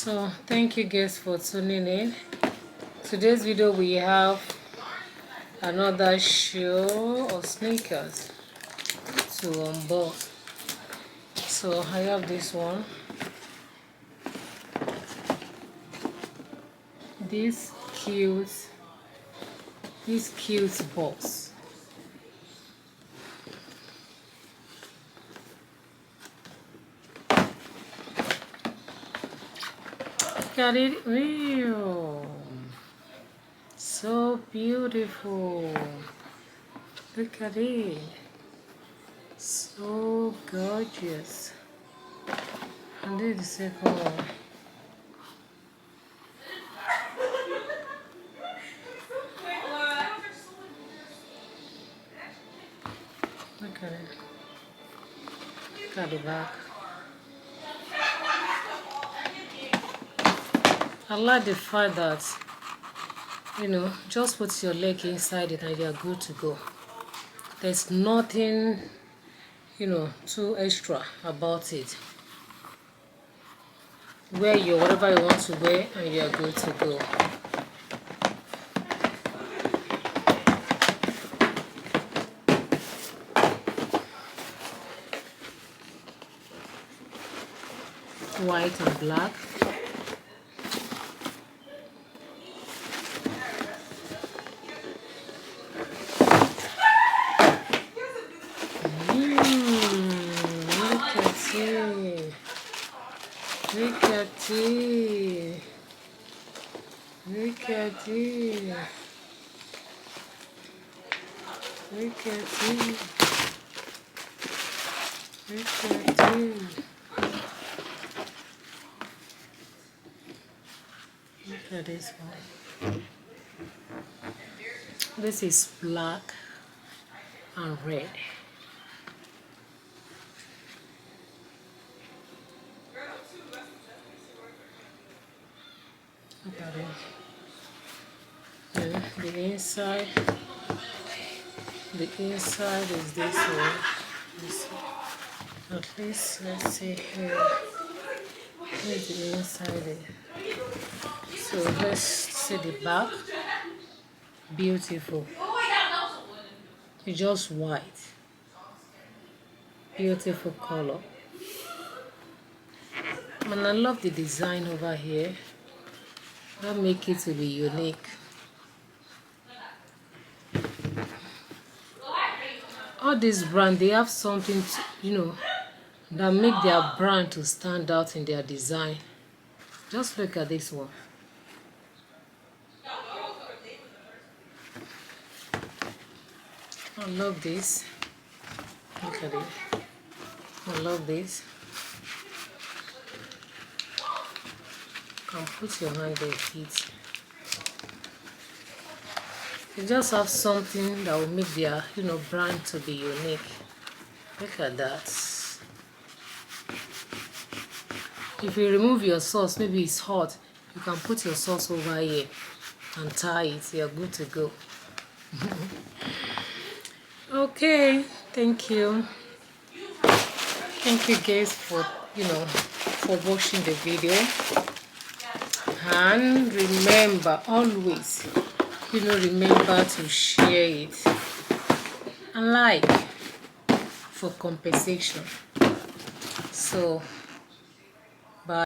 So thank you guys for tuning in. Today's video we have another shoe of sneakers to unbox. So I have this one, this cute box. Look at it. Ew. So beautiful. Look at it. So gorgeous. And this is the second one. Look at it. Look at the back. I like the fact that, just put your leg inside it and you're good to go. There's nothing, too extra about it. Wear your whatever you want to wear and you're good to go. White and black. Look at it. Look at it. Look at it. Look at it. Look at it. Look at this one. This is black and red. Look at it. And the inside is this one. At least let's see here. Here's the inside. So let's see the back. Beautiful. It's just white. Beautiful color. And I love the design over here. That make it to be unique. All these brands, they have something to, that make their brand to stand out in their design. Just look at this one. I love this. Look at it. I love this. You can put your hand there, feet. You just have something that will make their, brand to be unique. Look at that. If you remove your sauce, maybe it's hot, you can put your sauce over here and tie it. You're good to go. Okay, thank you. Thank you guys for, for watching the video. And remember, always, remember to share it and like for compensation. So